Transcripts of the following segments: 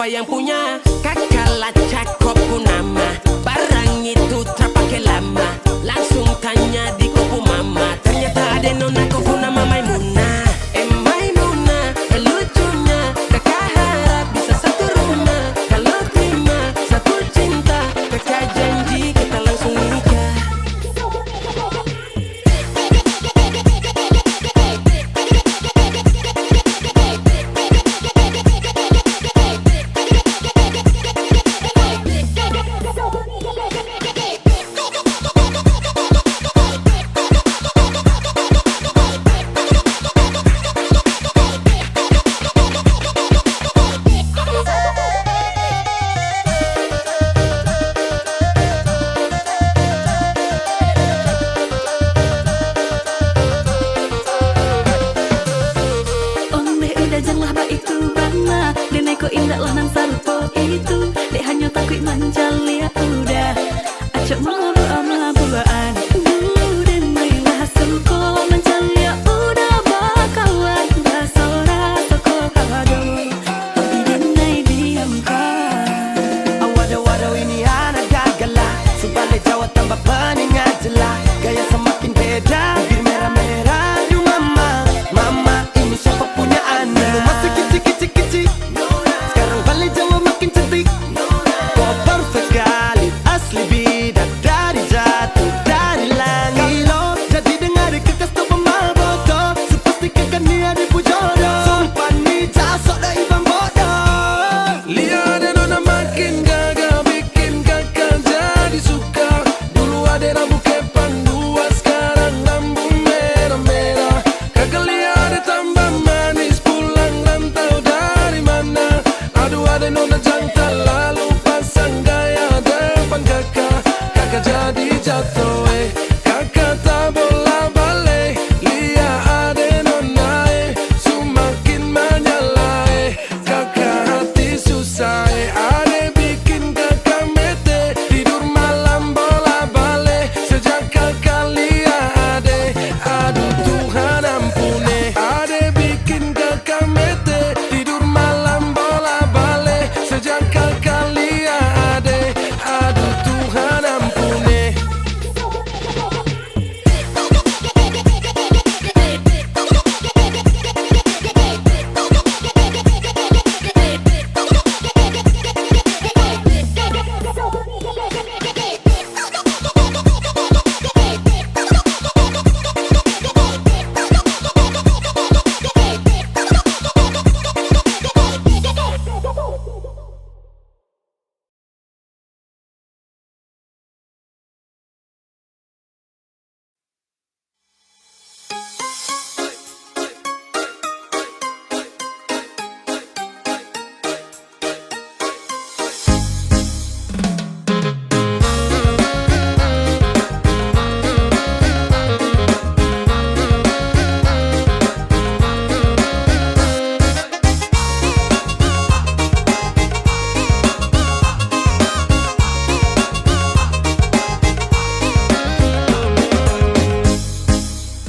siapa yang punya. Kakak lacak kopu nama, barang itu terpakai lama. Langsung tanya di kopu mama, ternyata ada nona kopu nama Maimunah. Maimunah, lucunya kakak harap bisa satu rumah. Kalau terima satu cinta, kakak janji kita langsung nikah. Janganlah ba itu bana Dene ko indah lah nang sarupo itu Dek hanya takut manjali ya udah Acok malu ama bulaan Dene lah suko manjali ya udah Bakawan basora soko kado Tapi dene diam kan Waduh ini anak gagala Sebalik Jawa tambah peningat jelas Gaya semakin beda Bibir merah-merah Aduh mama Mama ini siapa punya anak Dulu masih kicik-kicik Sekarang balik Jawa makin cantik Kau perfect kali Asli bidadari jatuh dari langit Kalau jadi dengar kita stop bodoh Sepastikan kan dia dipu jodoh Sumpah nih jasok dah ibang bodoh Lihat ada nona makin gagal bikin kakak jadi suka. Dulu ada rambut kepang dua, sekarang rambut merah-merah. Kakak lihat ada tambah manis pulang rantau dari mana. Aduh ada nona jantan lalu pasang gaya depan kakak. Kakak jadi jatuh kakak tak bola balik. Lihat ada nona semakin menyala kakak hati susah ada bikin kakak mete. Tidur malam bola balik sejak kakak lihat aduh Tuhan ampuni. Ada bikin kakak mete. Tidur malam bola balik sejak kakak lihat aduh Tuhan ampuni.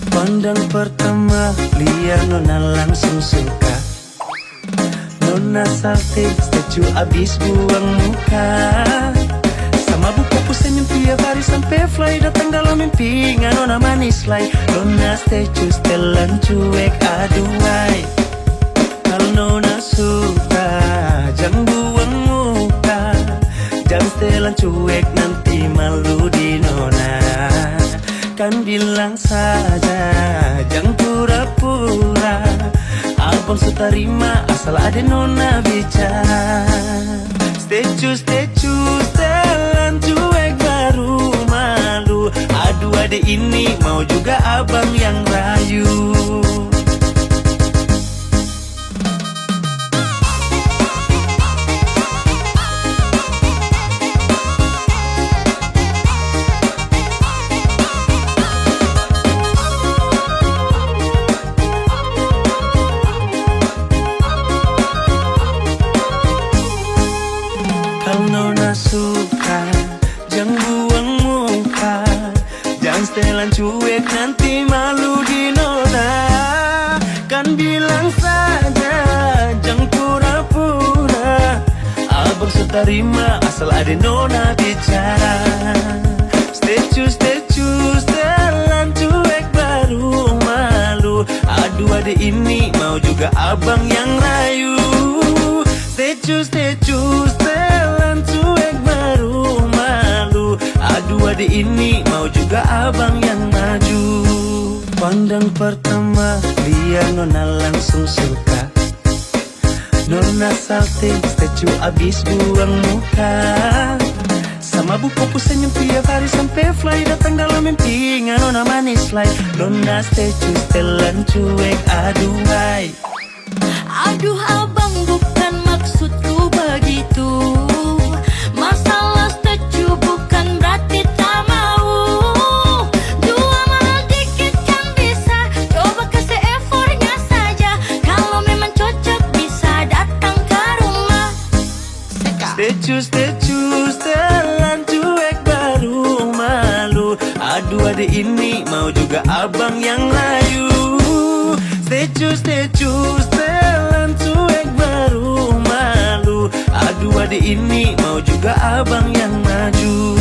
Pandang pertama liar nona langsung suka. Nona salting setuju abis buang muka. Sama buka ku senyum tiap hari sampai fly. Datang dalam mimpi nona manis lay. Nona setuju setelan cuek aduhai. Kalau nona suka jangan buang muka. Jangan setelan cuek nanti malu di nona. Kan bilang saja jangan pura-pura. Abang sutarima asal ada nona bicara. Stay choose telan cuek baru malu. Aduh adek ini mau juga abang yang rayu. Kalau nona suka jangan buang muka. Jangan setelan cuek nanti malu di nona. terima asal ada nona bicara. Statue, setelan cuek baru malu. Aduh adek ini mau juga abang yang rayu. Statue, setelan cuek baru malu. Aduh adek ini mau juga abang yang maju. Pandang pertama dia nona langsung suka. Nona salting, statue abis buang muka. Sama buku senyum tiap hari sampai fly. Datang dalam mimpi nona manis like. Nona statue setelan cuek aduhai. Aduh abang bukan maksudku begitu. Masalah statue bukan berarti tak mau. Dua mahal dikit kan bisa. Coba kasih effortnya saja. Kalau memang cocok bisa datang ke rumah. Statue, setelan cuek baru malu. Aduh adek ini mau juga abang yang layu. Statue, setelan cuek baru malu. Aduh adek ini mau juga abang yang maju.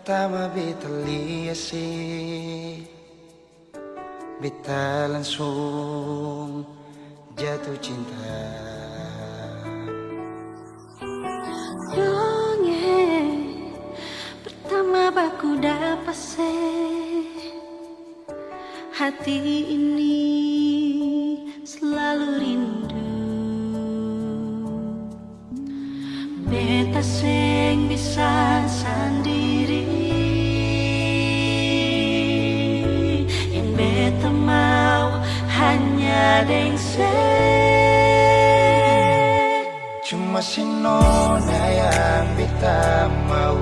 Pertama beta lihat beta langsung jatuh cinta. Dongeng pertama baku dapat hati ini selalu rindu. Beta sing bisa sendiri, yang beta mau hanya dengse. Cuma si nona yang beta mau,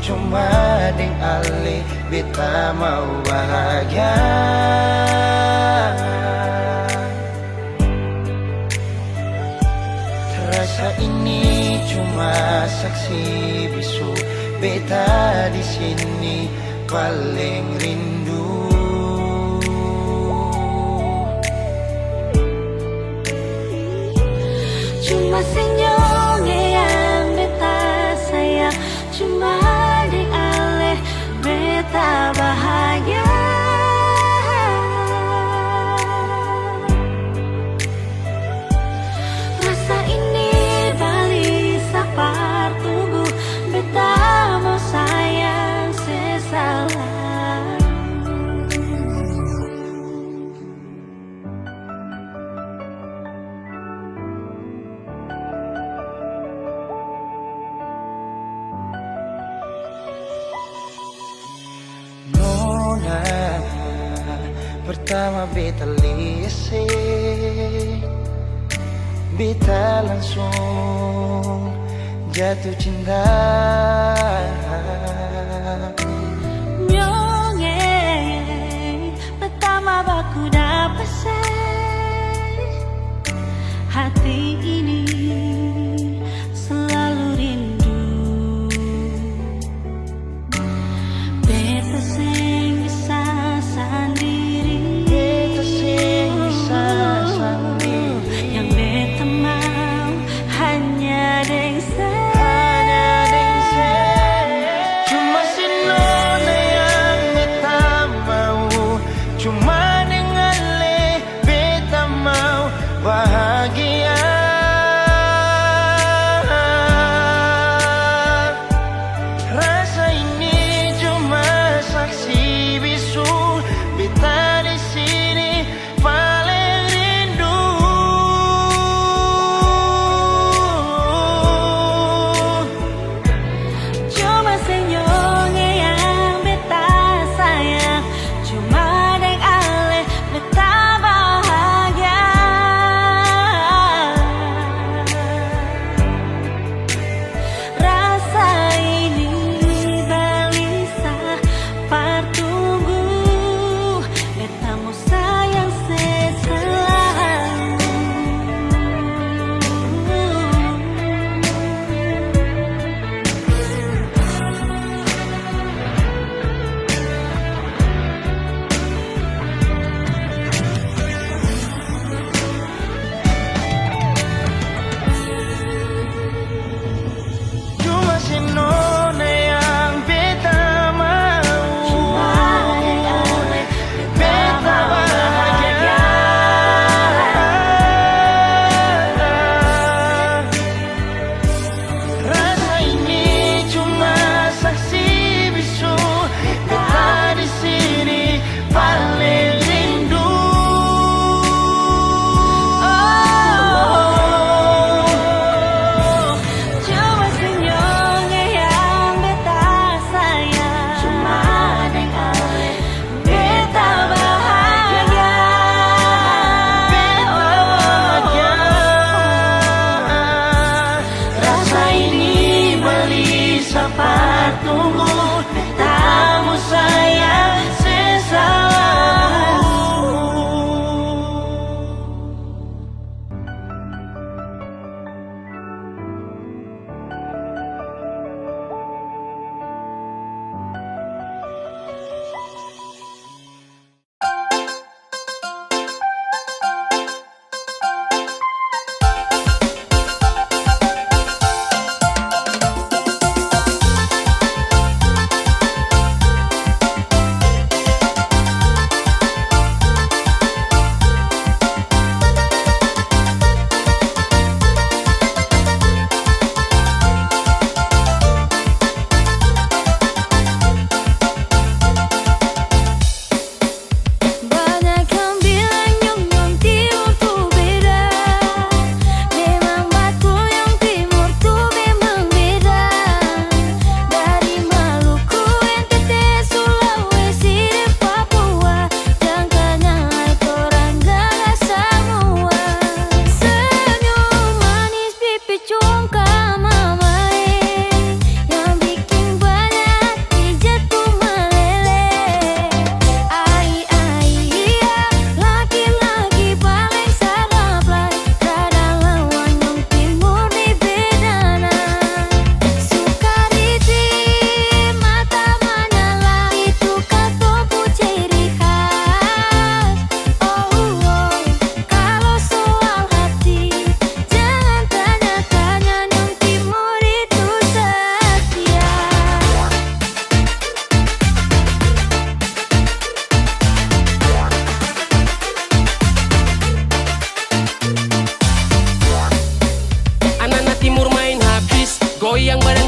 cuma deng ale beta mau bahagia. Terasa ini cuma saksi bisu, beta di sini paling rindu. Cuma senyum yang beta sayang, cuma deng aleh beta bahagia. Rasa ini balik sapar tunggu, beta mau sayang sesalah. Nona pertama beta lihat beta langsung jatuh cinta. Nyongeng pertama baku dapat hati ini selalu rindu. Beta sing bisa sendiri, Beta sing bisa sendiri, yang beta mau hanya dengse. cuma si nona yang beta mau, cuma dengan le beta mau bahagia. Rasa ini cuma saksi bisu, beta di sini paling rindu. Cuma senyum yang beta sayang, cuma deng aleh beta bahagia.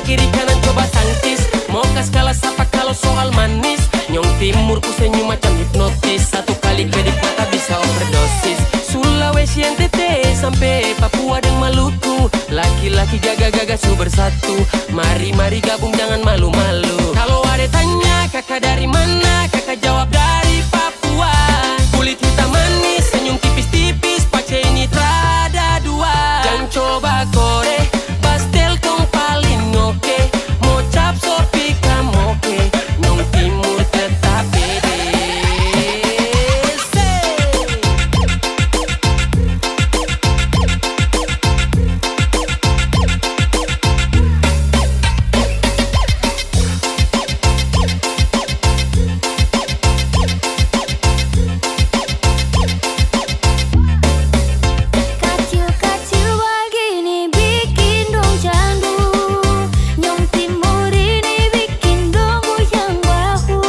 kiri kanan coba tangkis. Mau kas kalah siapa kalau soal manis. Nyong timur ku senyum macam hipnotis. Satu kali kedip mata bisa overdosis. Sulawesi NTT sampai Papua dan Maluku. Laki-laki gaga-gaga su bersatu. Mari-mari gabung jangan malu-malu. Kalau ada tanya kakak dari mana, kakak jawab dari Papua. Kulit hitam manis, senyum tipis-tipis, pace ini trada dua. Jangan coba kore, pastel kong paling oke. Mau cap sopi kamoke, Nyong timur tetap pede. Kacil-kacil begini bikin dong candu. Nyong timur ini bikin dong goyang bahu.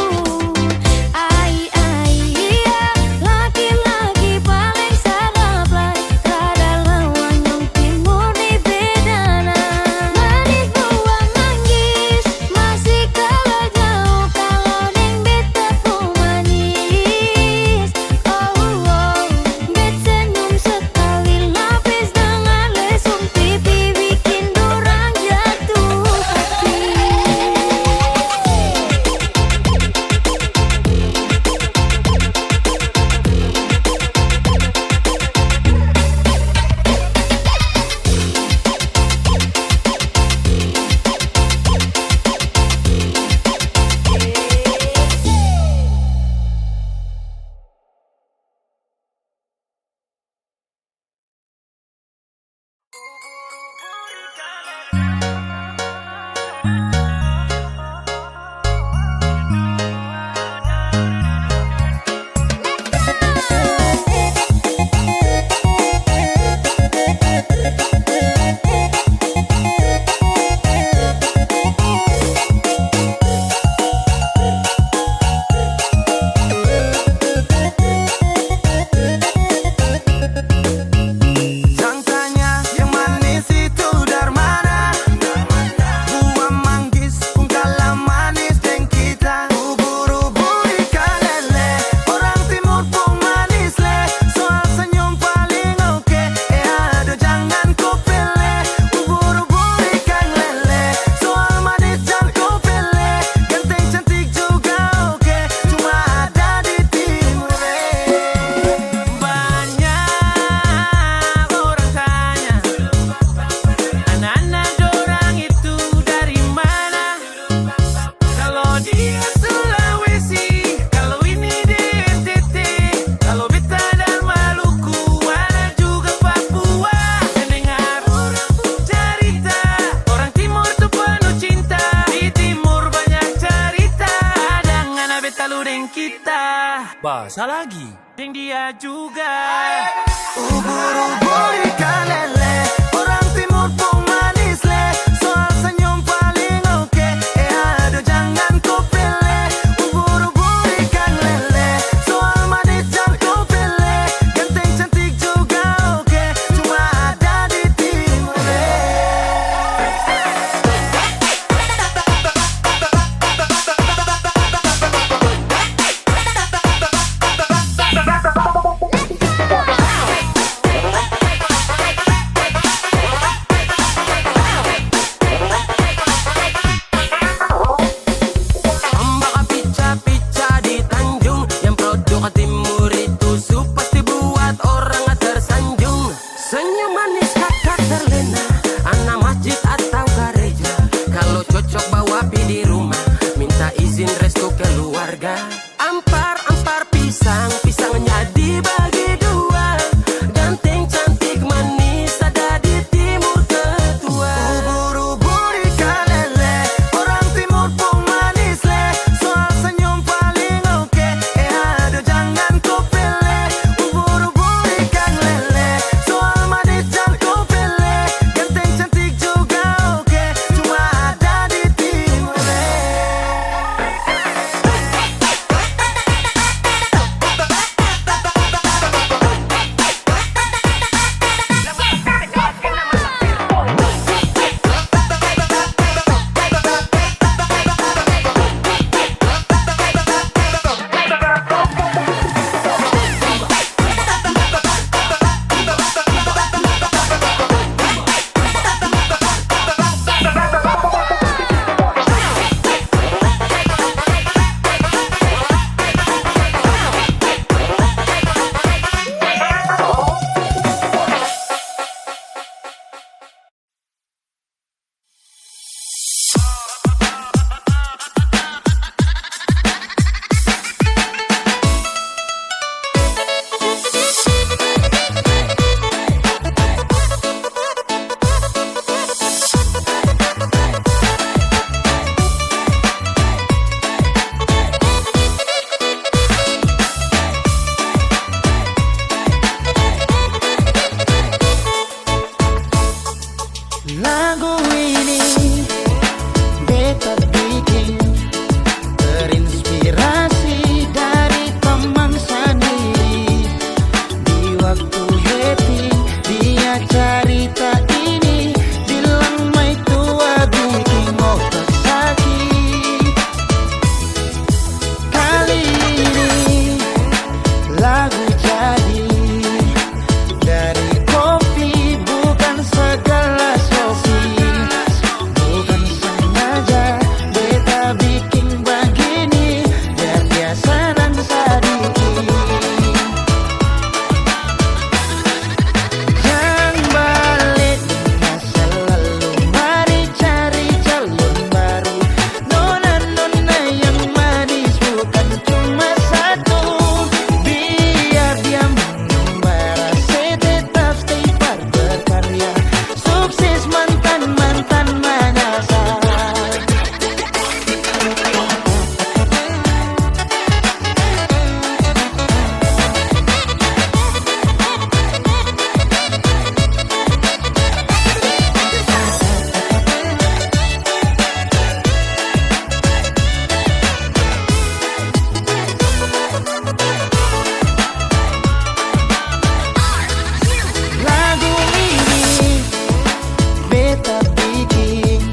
Ai ai iya, laki-laki paling salaplay. Rada lawan nyong timur ni bedana. Manis buah manggis, masih kalah jauh kalau neng beta pun manis. Oh oh, bet senyum sekali lapis dengan lesung pipi bikin dorang jatuh hati. Jangan tanya yang manis itu dari mana. Buah manggis pun kalah manis dengan kita. Ubur-ubur ikan lele, orang timur pun manis le. Soal senyum paling oke, aduh jangan kau pilih. Ubur-ubur ikan lele, soal manis jangan kau pilih. Ganteng cantik juga oke, cuma ada di timur. Banyak orang tanya, anak-anak dorang itu dari mana? Kalau dia Sulawesi, kalau ini di NTT, kalau beta dan Maluku, ada juga Papua. Mendengar orang cerita, orang timur tuh penuh cinta. Di timur banyak cerita, ada ngana beta lu deng kita. Bahasa lagi, deng dia juga. Ubur-ubur ikan lele, orang timur pun manis le. Soal senyum paling oke, aduh jangan kau pilih. Ubur-ubur ikan lele, soal manis jangan kau pilih. Ganteng cantik juga oke, cuma ada di timur. Ambak pica-pica di Tanjung, yang produk timur itu su pasti buat orang tersanjung. Senyum manis kakak terlena, anak masjid atau gereja. Kalau cocok bawa pi di rumah, minta izin restu keluarga. Ampar-ampar pisang, pisangnya dibagi dua. Ganteng cantik manis ada di timur ketua. Ubur-ubur ikan lele, orang timur pun manis le. Soal senyum paling oke, aduh jangan kau pilih. Ubur-ubur ikan lele, soal manis jangan kau pilih. cerita ini bilang mai tua bikin otak sakit. Kali ini lagu jadi dari kopi, bukan segelas kopi. Bukan sengaja beta bikin begini biar dia senang sedikit. Yang balik masa lalu, mari cari calon baru. Nona-nona yang manis bukan cuma satu. Biar dia mengembara, saya tetap stay par berkarya. Sukses mantan-mantan menyasar. Lagu ini beta bikin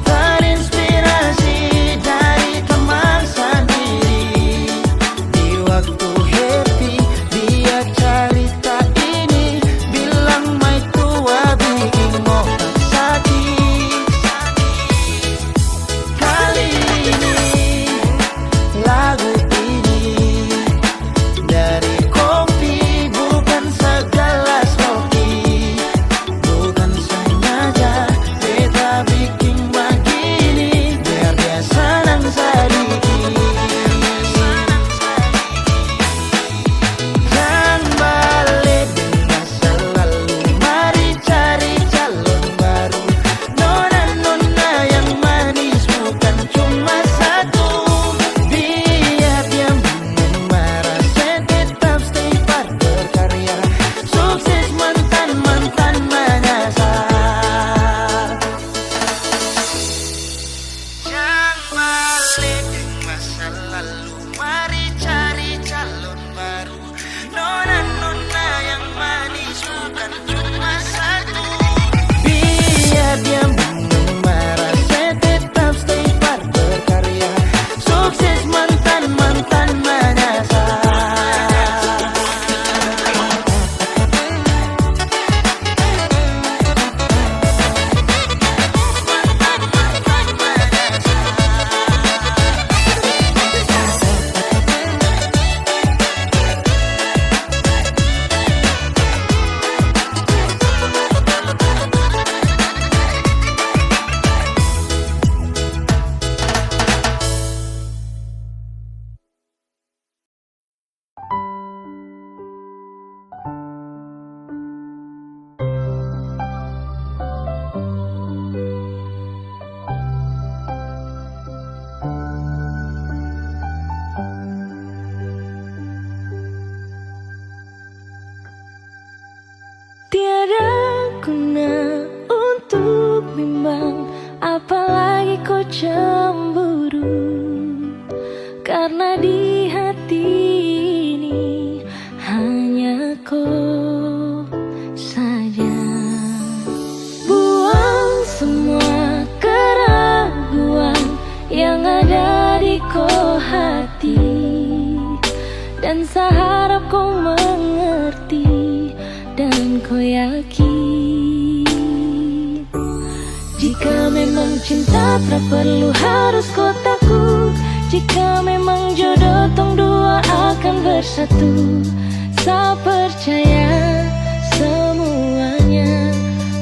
terinspirasi dari teman sendiri. Di waktu happy dia cerita ini bilang mai tua bikin otak sakit. Kali ini lagu ini dari kopi, bukan segelas kopi. Bukan sengaja beta bikin begini biar dia senang sedikit. Jangan balik di masa lalu, mari cari calon baru. Nona-nona yang manis bukan cuma satu. Biar dia mengembara, saya tetap stay par berkarya. Sukses mantan-mantan menyasar. Jangan balik di masa lalu, mari cari calon baru. Nona-nona yang manis bukan cuma satu. Biar dia mengembara, saya tetap stay par berkarya. Sukses mantan-mantan menyasar. Tiada guna untuk bimbang, apalagi kau cemburu. Karena di hati ini hanya kau saja. Buang semua keraguan yang ada di kau hati, dan saya harap kau mengerti dan kau yakin. Jika memang cinta tak perlu harus kau takut. Jika memang jodoh tong dua akan bersatu. Saya percaya semuanya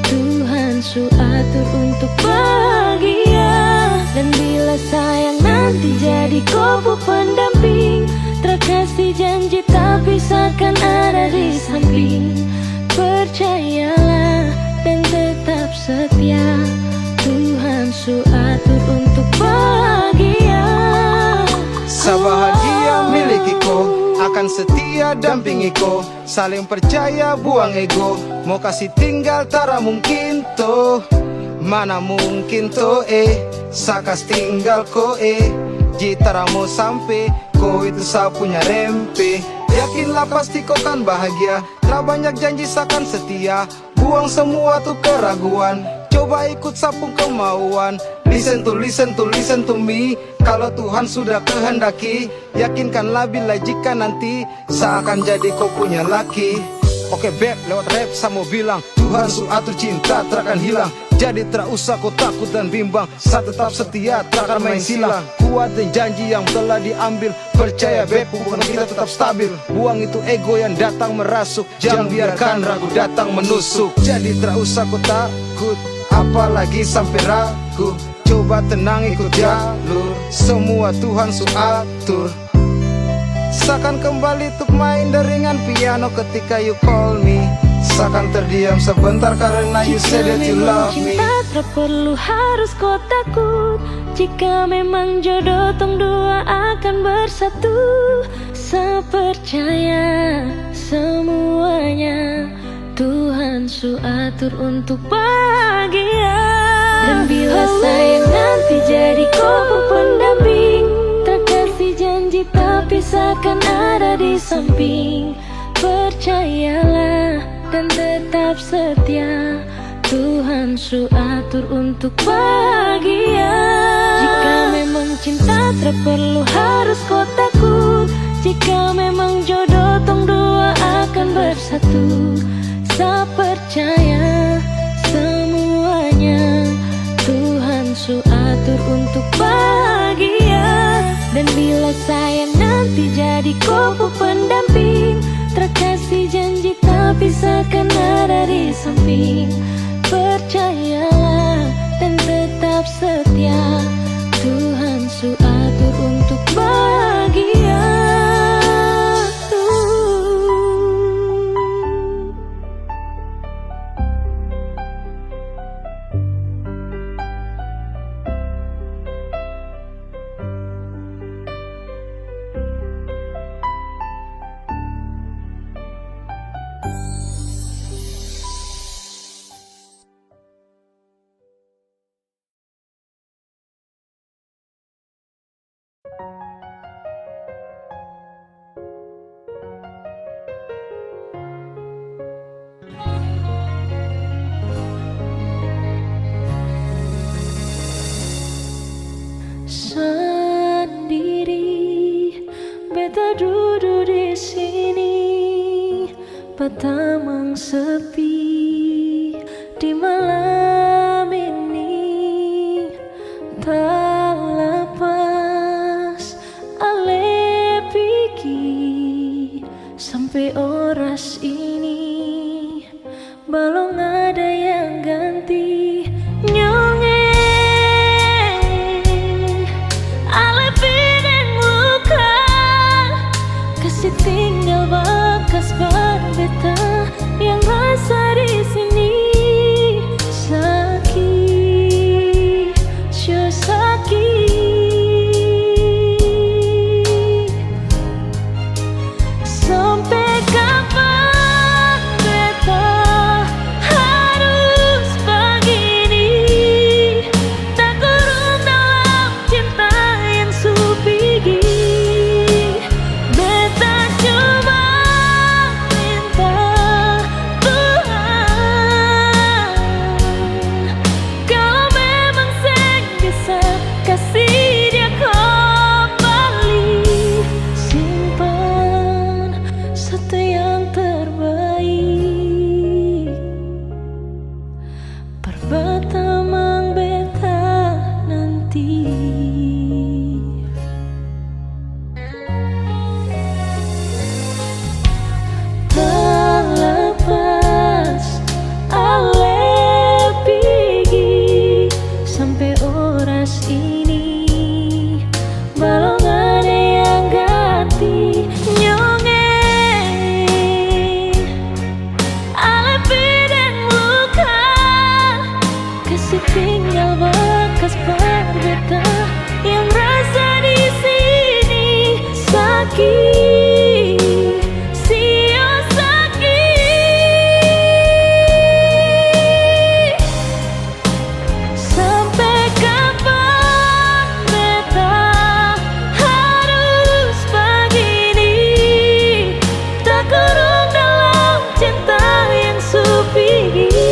Tuhan su atur untuk bahagia. Dan bila sayang nanti jadi kau pendamping, terkasih janji tak pisahkan ada di samping. Percayalah dan tetap setia, Tuhan su atur untuk bahagia. Sebahagia milikiku, akan setia dampingiku. Saling percaya buang ego, mau kasih tinggal tara mungkin tuh. Mana mungkin tuh sakas tinggal ko Jitara mau sampai, ko itu saya punya rempe. Yakinlah pasti kau kan bahagia, tak banyak janji sakan setia. Buang semua tuh keraguan, coba ikut sapung kemauan. Listen to me. Kalau Tuhan sudah kehendaki, yakinkanlah bila jika nanti seakan jadi kau punya laki. Oke beb, lewat rap saya mau bilang, Tuhan su atur cinta takkan hilang. Jadi tak usah kau takut dan bimbang, saya tetap setia takkan main silang. Kuat dan janji yang telah diambil, percaya beb hubungan kita tetap stabil. Buang itu ego yang datang merasuk, jangan biarkan ragu datang menusuk. Jadi tak usah kau takut, apalagi sampai ragu. Coba tenang ikut jalur, semua Tuhan su atur. Seakan kembali untuk main deringan piano ketika you call me. Seakan terdiam sebentar karena you said that you love me. Cinta tak perlu harus kau takut. Jika memang jodoh tong dua akan bersatu. Saya percaya semuanya Tuhan su atur untuk bahagia. Dan bila sayang nanti jadi kau pendamping, tak kasih janji tapi seakan ada di samping. Percayalah dan tetap setia, Tuhan su atur untuk bahagia. Jika memang cinta tak perlu harus kau takut. Jika memang jodoh tong dua akan bersatu. Saya percaya semuanya Tuhan su atur untuk bahagia. Dan bila sayang nanti jadi kau pendamping, terkasih janji tapi seakan ada di samping. Percayalah dan tetap setia, Tuhan su atur untuk bahagia. Sendiri, beta duduk di sini, Batamang sepi di malam ini. Tak lepas ale pikir sampai oras ini, belum ada yang ganti nyonge. Tinggal bekas ban beta yang rasa di sini sakit, sure sakit. Sampai kapan beta harus begini, tak kurung dalam cinta yang supigi. Batamang beta nanti. Terlepas ale pigi sampai oras ini, belum ada yang ganti nyonge. Ale pideng luka, kasih tinggal bekas berbeda yang rasa di sini sakit, sio sakit. Sampai kapan beta harus begini, tak kurung dalam cinta yang supigi.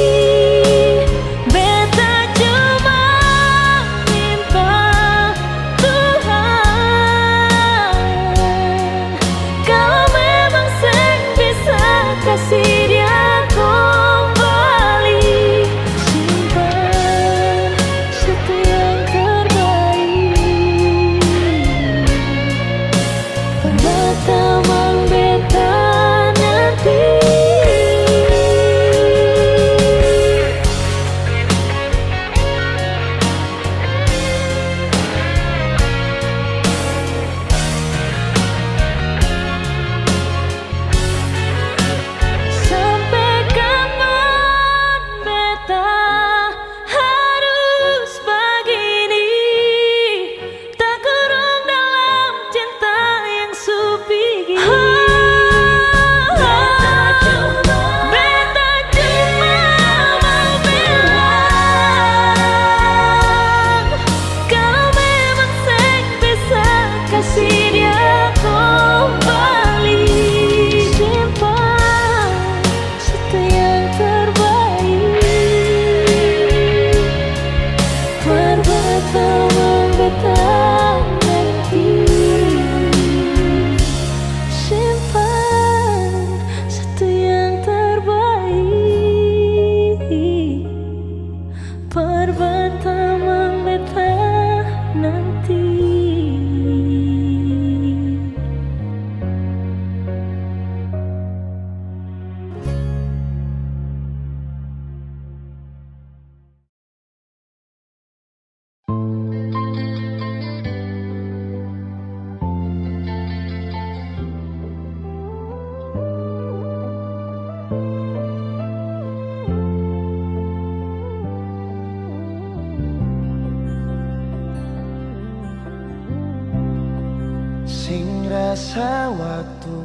Terasa waktu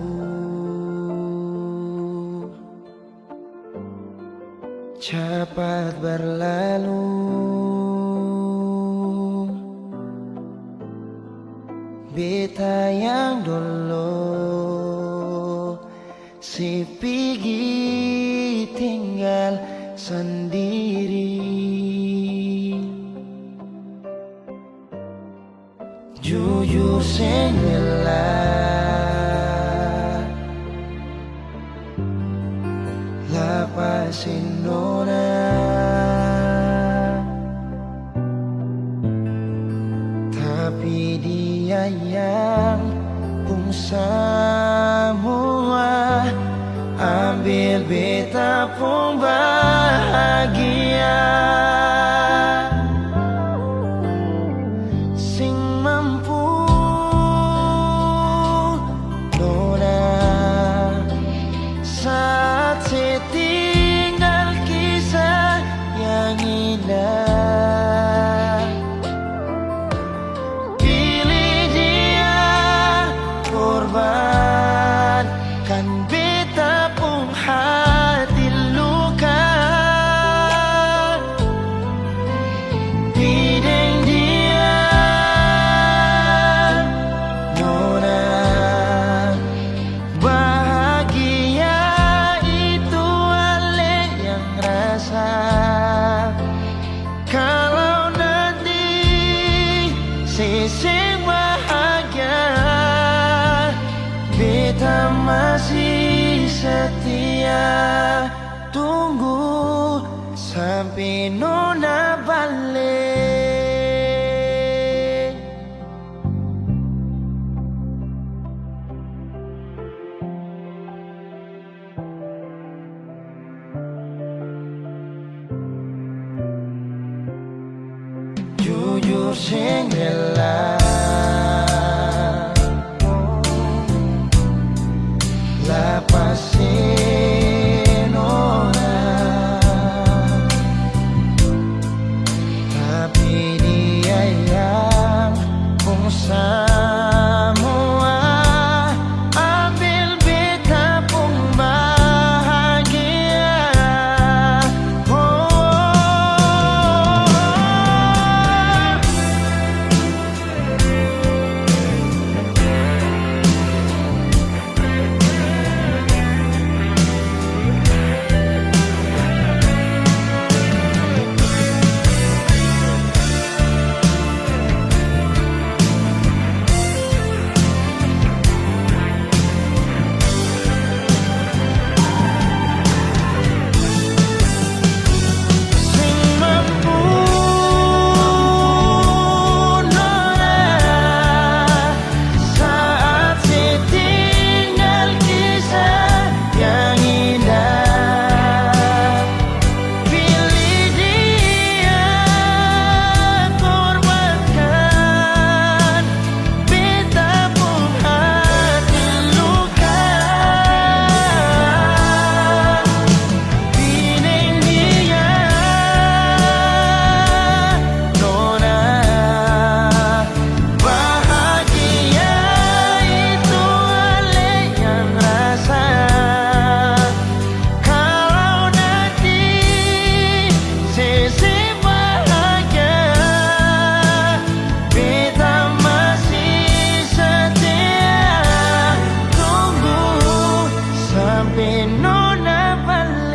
cepat berlalu, beta yang dulu si pergi tinggal sendiri. Jujur senggelar lapasin nona, tapi dia yang pun semua ambil beta pun bahagia. Sing mampu nona saat setinggal kisah yang indah. Pilih dia korbankan beta pun hati luka. Bideng dia nona bahagia itu ale yang rasa. Kalau nanti seseng bahagia, beta masih setia tunggu sampai nona balik. Jujur senggelar lapasin nona, tapi dia yang pun semua ambil beta pun bahagia. Sing mampu nona saat setinggal kisah yang indah. Pilih dia korbankan beta pun hati luka. Bideng dia nona bahagia itu ale yang rasa. Kalau nanti seseng bahagia, beta masih setia tunggu sampai nona balik.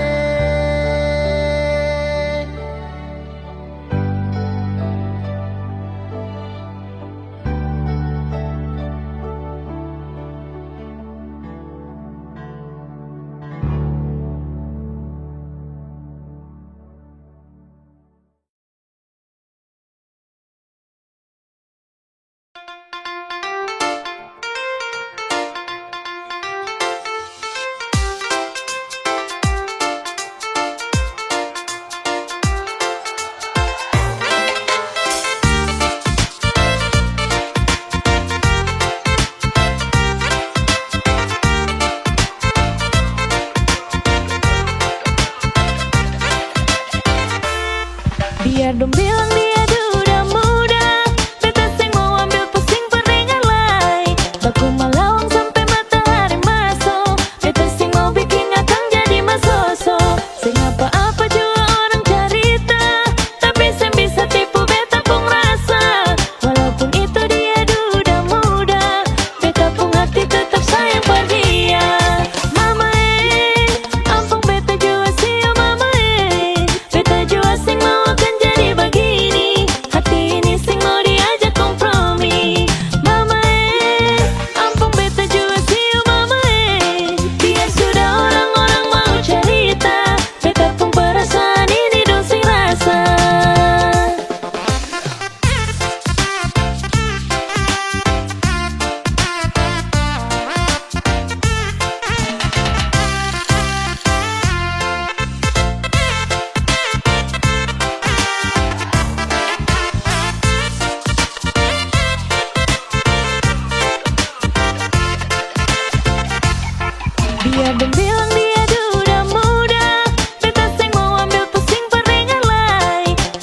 Biar dong bilang dia duda muda, beta sing mau ambil pusing peringan lai. Baku malawang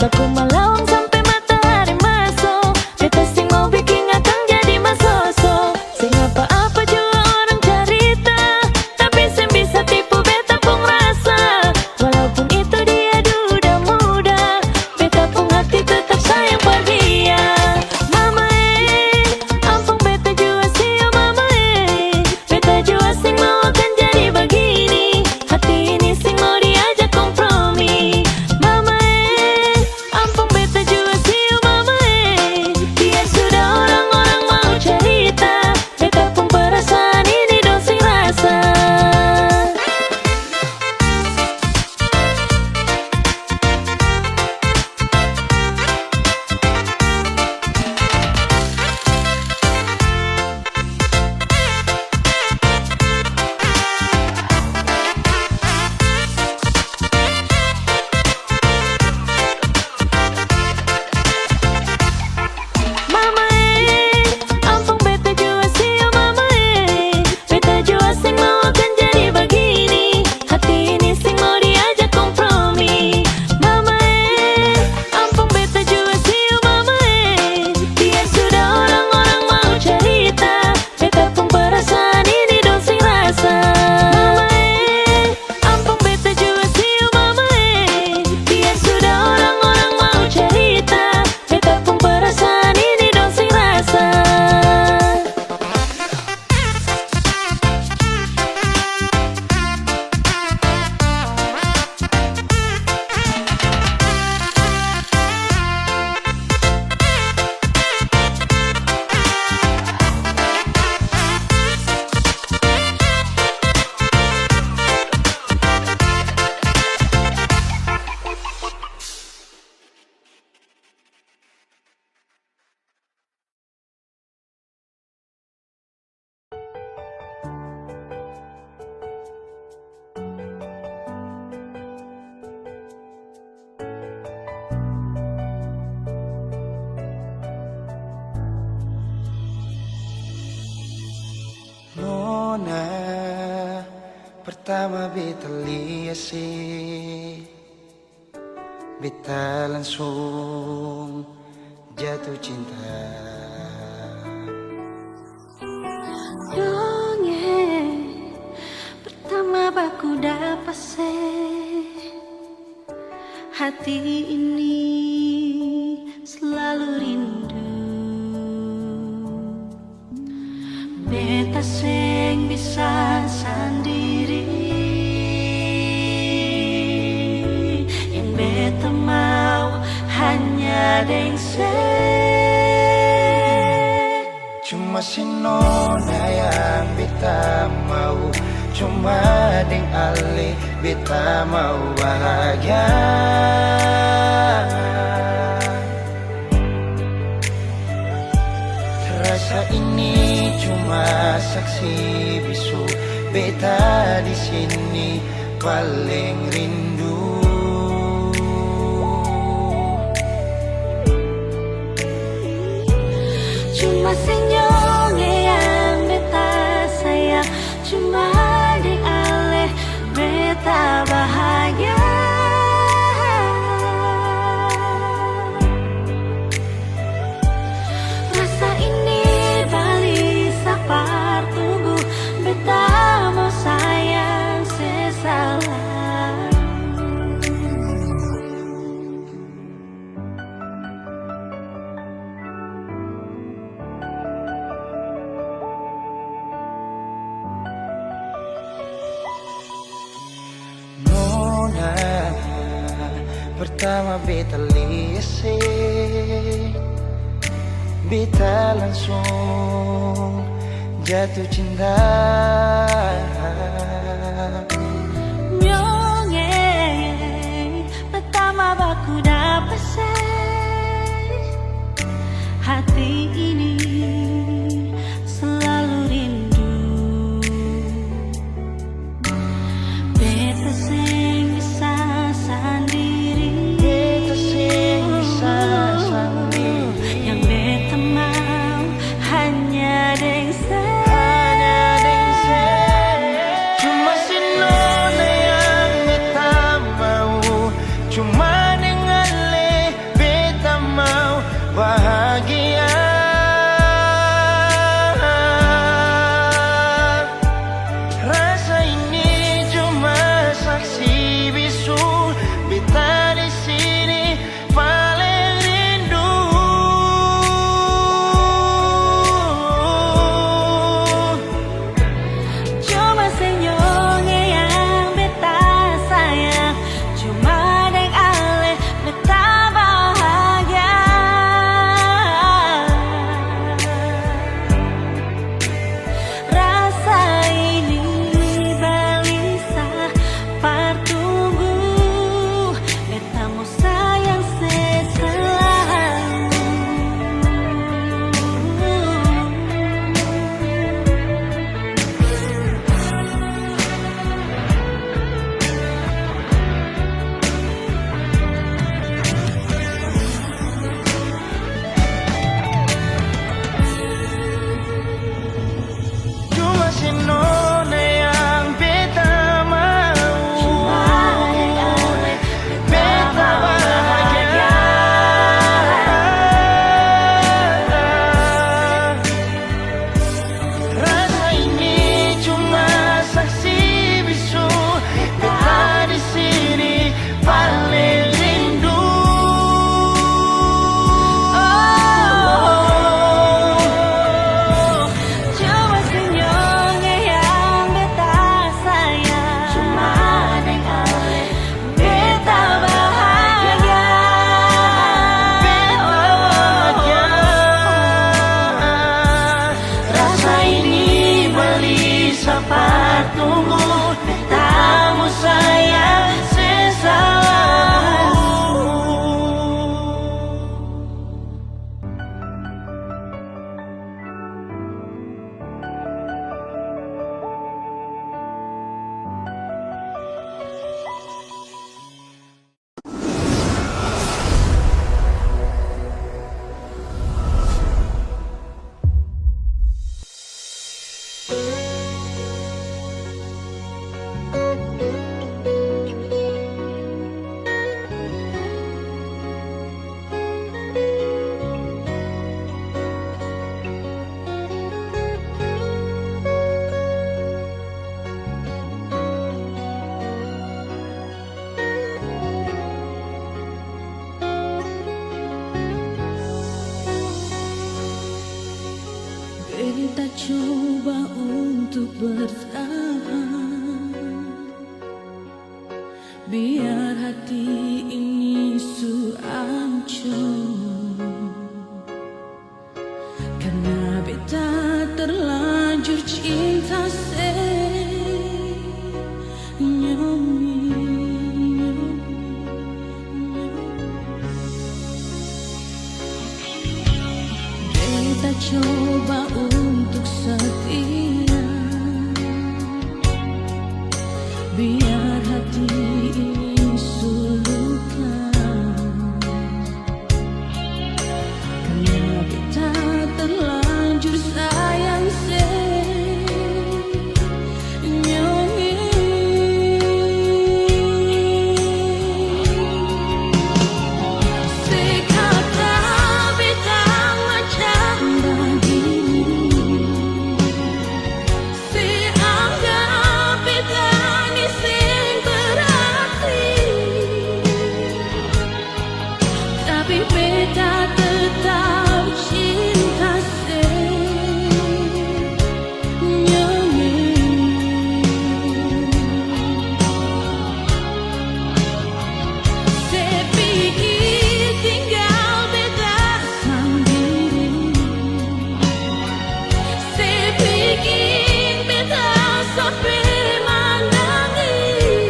baku melawang sampai matahari masuk. Beta sing mau bikin akang jadi masoso. Sing apa-apa juga orang cerita, tapi sing bisa tipu beta pun rasa. Walaupun itu dia duda muda, beta pun hati tetap sayang pada dia. Mama ampun beta jua sih oh mama beta jua sing mau akan jadi begini. Hati ini sing mau diajak kompromi. Mama ampun beta jua sih oh mama biar sudah orang-orang mau cerita, beta pun perasaan ini dong sing rasa. Mama ampun beta jua sih oh mama beta jua sing mau akan jadi begini. Hati ini sing mau diajak kompromi. Mama ampun beta jua sih oh mama biar sudah orang-orang mau cerita, beta pun perasaan ini dong sing rasa. Mama ampun beta jua sih oh mama biar sudah orang-orang mau cerita, beta pun perasaan ini dong sing rasa. Nona, pertama beta lihat sih, beta langsung jatuh cinta. Dongeng pertama baku dapat hati ini selalu rindu. Beta sing bisa sendiri, yang beta mau hanya deng Cuma si Nona yang beta mau, cuma deng Ale beta mau bahagia. Terasa ini cuma saksi bisu, beta di sini paling rindu. Cuma senyum yang beta sayang, cuma deng Ale beta bahagia. Rasa ini balik sapar tunggu, beta mau sayang sesalah. Nona, pertama beta lihat, beta langsung jatuh cinta. Nyongeng pertama baku dapat hati ini selalu rindu. Beta sing bisa sendiri, Beta sing bisa sendiri, yang beta mau hanya deng cuma si Nona yang beta mau, cuma dengan Ale Beta coba untuk bertahan, biar hati ini ancur. Karena beta terlanjur cinta Beta coba untuk setia, biar hati ini sulukan. Karena beta terlanjur sayang tapi beta tetap cinta Sepikir tinggal beta sendiri, sepikir beta sampai menangis,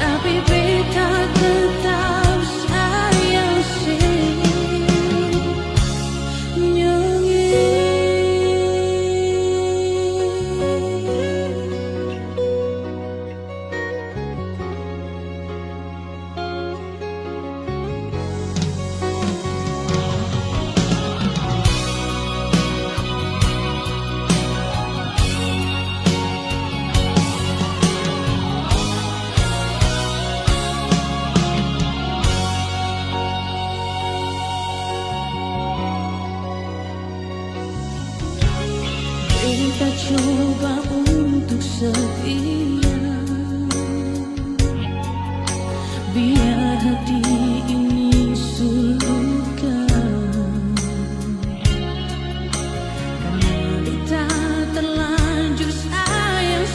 tapi beta tetap sayang Beta coba untuk setia, biar hati ini sulukan. Karena beta terlanjur sayang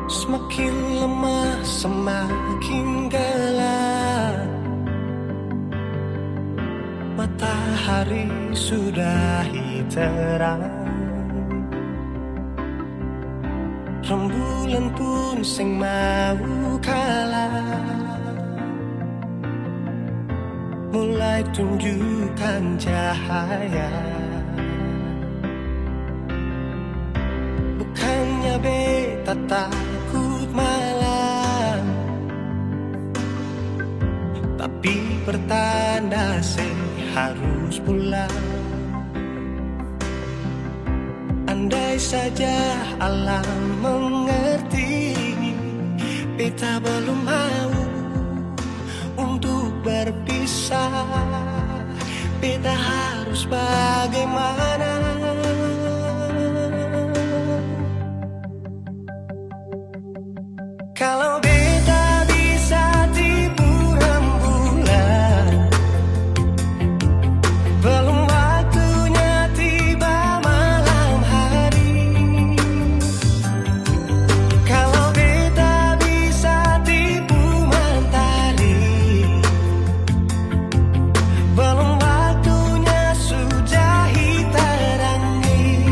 Semakin lemah, semakin gelap. Matahari sudahi terang. Rembulan pun sing mau kalah, mulai tunjukkan cahaya. Bukannya beta takut malam, tapi pertanda harus pulang. Andai saja alam mengerti, beta belum mau untuk berpisah. Beta harus bagaimana? Kalau beta bisa tipu rembulan, belum waktunya tiba malam hari. Kalau beta bisa tipu mentari, belum waktunya sudahi terangi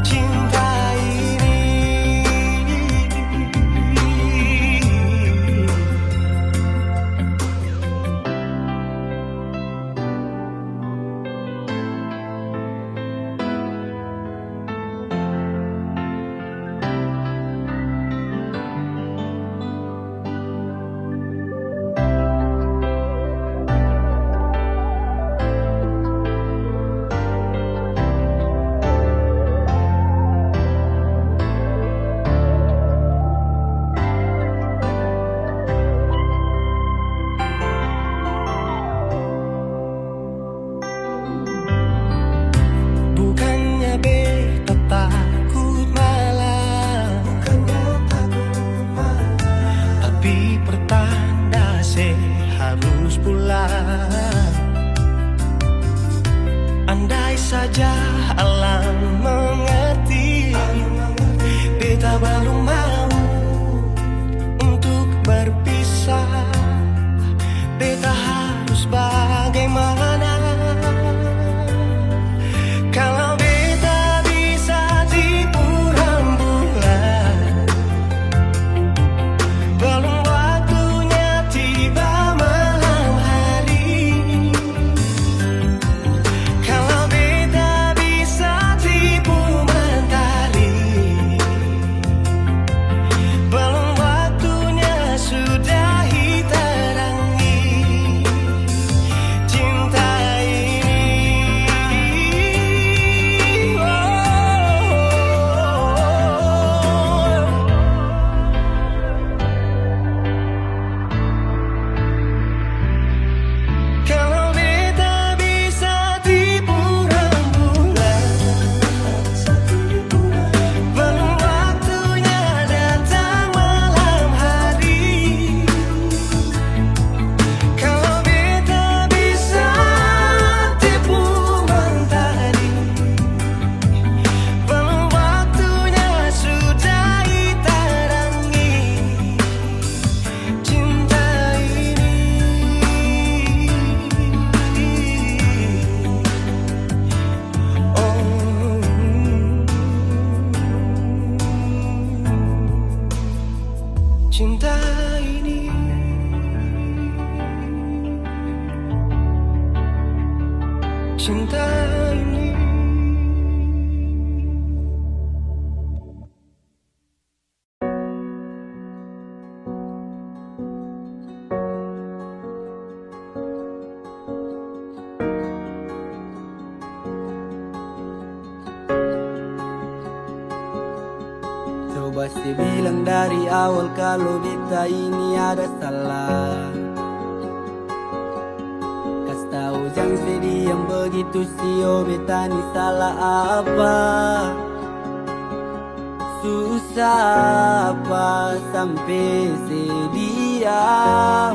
cinta ini. Bukannya beta takut malam, tapi pertanda harus pulang. Andai saja alam mengerti, beta baru mau untuk berpisah. Beta harus bagaimana? Kalau beta bisa tipu rembulan, belum waktunya tiba malam hari. Kalau beta bisa tipu mentari, belum waktunya sudahi terangi cinta ini. Kalau beta bisa tipu rembulan, belum waktunya datang malam hari. Kalau beta bisa tipu mentari, belum waktunya sudahi terangi cinta ini. Cinta ini, cinta ini. Coba sih bilang dari awal kalau beta ini ada salah. Kas tahu jangan sediam begitu sih, oh beta ini salah apa? Susah apa sampai sediam,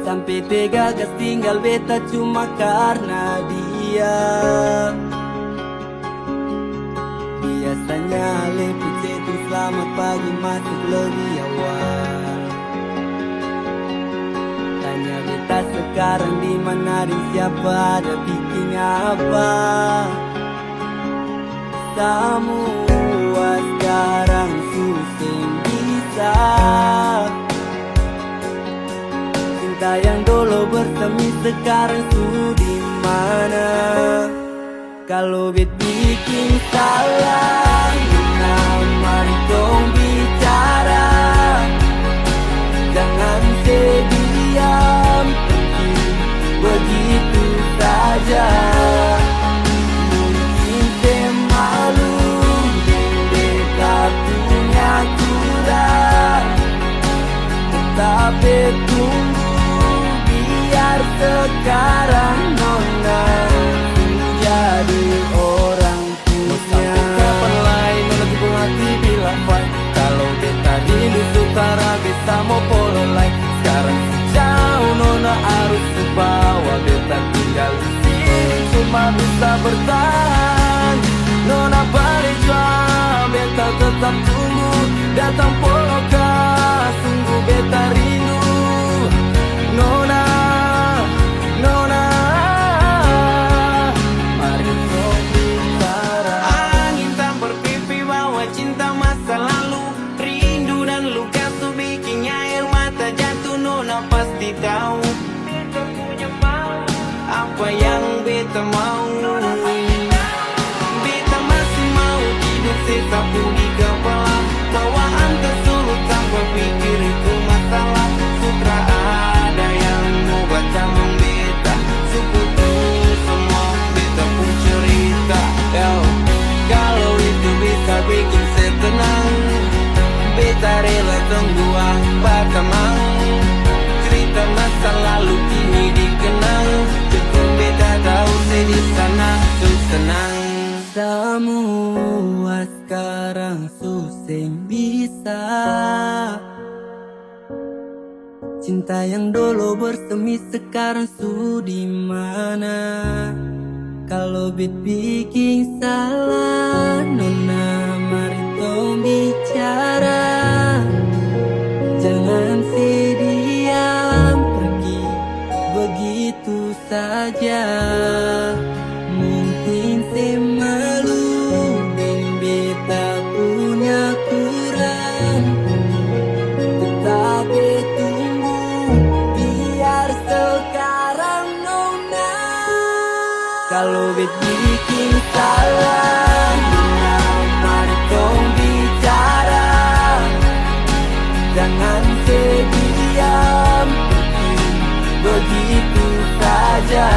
sampai tega gas tinggal beta cuma karena dia. Biasanya lebih chatting selamat pagi masuk lebih awal. Tanya beta sekarang di mana dan siapa, ada bikin apa. Semua sekarang susah bisa. Cinta yang dulu bersemi sekarang sudah di mana? Kalau bet bikin salah, mari dong bicara. Jangan diam pergi begitu saja. Mungkin malu beta punya kurang, tapi tunggu biar sekarang nona jadi orang punya. Kapan lain nanti pun hati bilang fine. Kalau beta rindu sutara bisa mau follow like. Sekarang sejauh nona harus kebawa. Beta tinggal di sini cuma bisa bertahan. Nona balik jual, beta tetap tunggu. Datang follow kah, sungguh beta rindu. Nona, nona, mari dong bicara. Angin tak berpipi bawa cinta masa lalu. Rindu dan luka tuh bikin air mata jatuh. Nona pasti tahu beta punya mau, apa yang beta mau. Beta masih mau tidur sesapu di kepala. Bawaan tersulut tanpa pikir itu masalah. Sutra ada yang mau baca membeta. Suku tuh semua beta pun cerita. Yo, kalau itu bisa bikin saya tenang, beta rela tunggu apa tamang. Cerita masa lalu kini dikenang. Cukup beta tahu saya di sana tuh senang. Semua sekarang susah bisa. Cinta yang dulu bersemi sekarang sudah di mana? Kalau bet bikin salah, nona mari dong bicara. Jangan diam pergi begitu saja. Mungkin saya malu dan beta punya kurang, tetapi tunggu biar sekarang nona. Kalau bet bikin salah, nona mari dong bicara. Jangan diam pergi begitu saja.